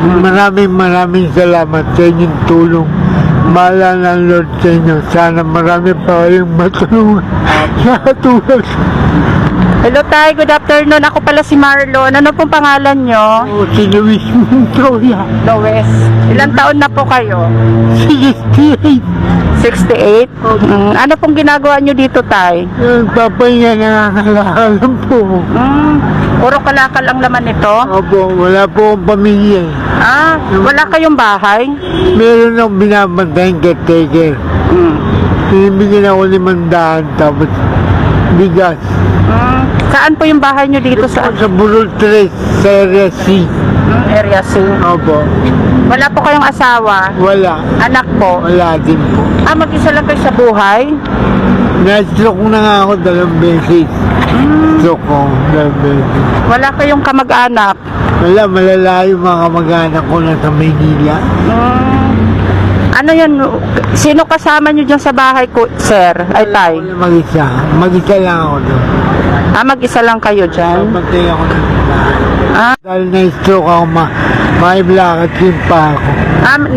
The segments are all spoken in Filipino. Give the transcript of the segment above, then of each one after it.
Maraming salamat sa inyong tulong. Mahala ng Lord sa inyo. Sana marami pa kayong matulungan. Nakatulog. Hello tay, good afternoon. Ako pala si Marlon. Ano pong pangalan nyo? Si Luis Montoya. Lois. Ilang taon na po kayo? 68. 68? Ano pong ginagawa nyo dito tay? Nagpapahinga, nakakalakan po. Puro kalakal ang laman nito? Opo, wala po akong pamilya. Wala kayong bahay? Meron akong binabantayan caretaker. Binibigyan ako 500 tapos bigas. Saan po yung bahay nyo dito sa Sa Burol 3, sa area C. area C? Opo. Wala po kayong asawa? Wala. Anak po? Wala din po. Mag-isa lang kayo sa buhay? Na-stroke na nga ako 2 beses. Stroke ko 2 beses. Wala kayong kamag-anak? Wala, malala yung mga kamag-anak ko na sa Maynila. Ano yan? Sino kasama nyo dyan sa bahay ko, sir? Ay, tay? Wala mag-isa. Mag-isa lang ako doon. Mag-isa lang kayo dyan? Pagpatay ako ng bahay. Dahil na-stroke ako, maiblakad yung pa ako.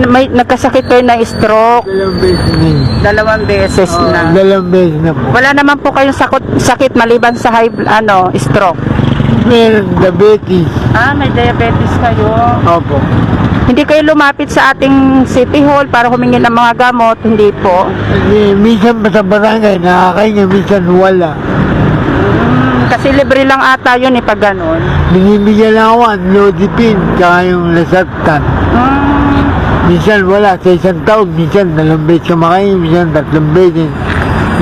May nagkasakit kayo na stroke? 2 beses na yun. 2 beses na. 2 beses na po. Wala naman po kayong sakit maliban sa stroke? Meron diabetes. May diabetes kayo. Opo. Hindi kayo lumapit sa ating City Hall para humingi ng mga gamot? Hindi po. Minsan pa sa barangay, nakakain niya, minsan wala. Kasi libre lang ata yun pag ganun. Binibigyan lang ako ang Lodipin, tsaka yung Lasatan. Minsan wala, sa isang taon, minsan 2 beses kumakain, minsan 3 beses.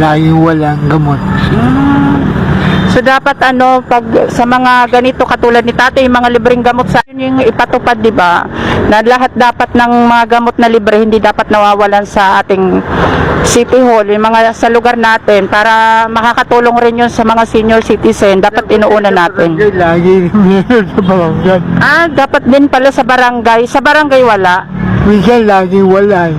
Laging wala ang gamot. So dapat pag sa mga ganito katulad ni tatay, yung mga libreng gamot sa yung ipatupad, di ba? Na lahat dapat ng mga gamot na libre hindi dapat nawawalan sa ating City Hall, yung mga sa lugar natin para makakatulong rin yun sa mga senior citizen. Dapat inuuna natin. Lagi meron sa barangay. Dapat din pala sa barangay. Sa barangay wala. Minsan laging wala.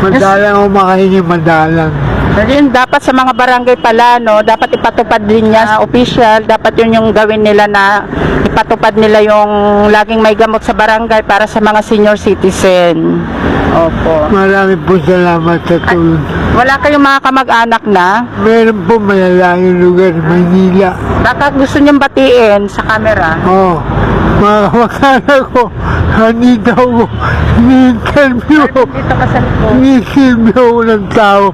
Madalang ako makahingi, madalang. Yun, dapat sa mga barangay pala, dapat ipatupad din yan sa official. Dapat yun yung gawin nila na ipatupad nila yung laging may gamot sa barangay para sa mga senior citizen. Opo. Marami po salamat sa tulong. Wala kayong mga kamag-anak na? Meron po malalayong lugar, Maynila. Baka gusto niyong batiin sa camera. Mga kamag-anak ko, nandito ako, ni-interview ko. Dito ka sa likod. Ni-interview ko ng tao.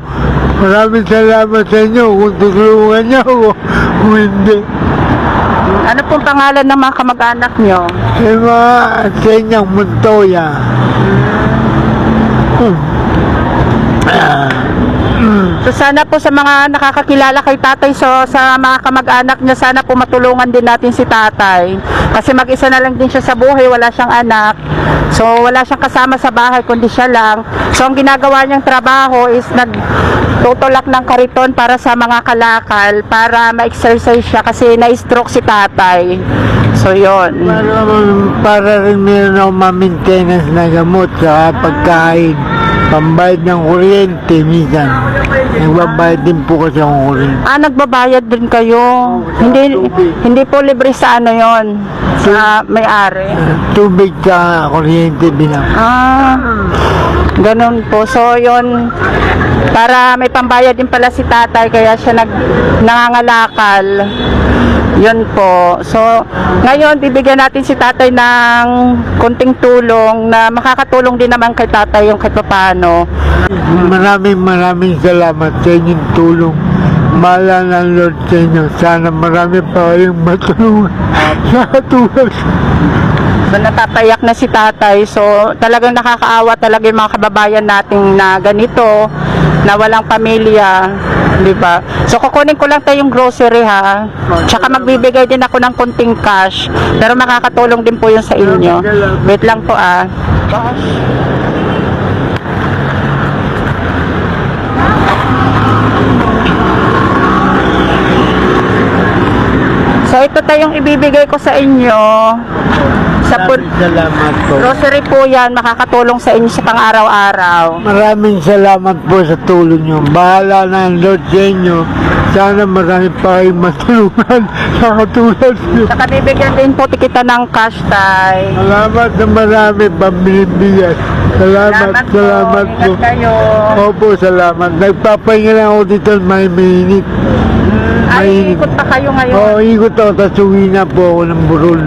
Maraming salamat sa inyo kung tutulungan niyo ako kung hindi. Ano pong pangalan ng mga kamag-anak niyo? Mga Senyang Montoya. So sana po sa mga nakakakilala kay tatay, sa mga kamag-anak niya, sana po matulungan din natin si tatay. Kasi mag-isa na lang din siya sa buhay, wala siyang anak. So wala siyang kasama sa bahay kundi siya lang. So ang ginagawa niyang trabaho is nagtutulak ng kariton para sa mga kalakal para ma-exercise siya kasi na-stroke si tatay. So yun. Para rin meron ako ma-maintenance na gamot sa pagkain. Pambayad ng kuryente minsan. Nagbabayad din po kasi ang kuryente. Nagbabayad din kayo. Hindi po libre sa yon, sa may-ari. Tubig sa kuryente binang. Ganun po. So yun, para may pambayad din pala si tatay kaya siya nangangalakal. Yun po. So, ngayon, bibigyan natin si tatay ng konting tulong na makakatulong din naman kay tatay yung kahit paano. Maraming salamat sa inyong tulong. Mahala ng Lord sa inyo. Sana marami pa kayong matulungan. Nakatulog. So, natapayak na si tatay. So, talagang nakakaawa talaga yung mga kababayan natin na ganito, na walang pamilya. Diba? So kukunin ko lang tayong grocery ha. Tsaka magbibigay din ako ng konting cash. Pero makakatulong din po yun sa inyo. Wait lang po So ito tayong ibibigay ko sa inyo. Sa Maraming salamat po. grocery po yan, makakatulong sa inyo sa pang-araw-araw. Maraming salamat po sa tulong nyo. Bahala na ang Lord sa inyo. Sana marami pa kayong matulungan sa katulad nyo. Saka bibigyan din po kita ng cash, tay. Salamat na marami pambilibiyan. Salamat po. po. Ingat kayo. Opo, salamat. Nagpapahinga lang ako dito, may mainit. Ay, ikot pa kayo ngayon. Oo, ikot ako, tapos uwi na po ako ng Burol.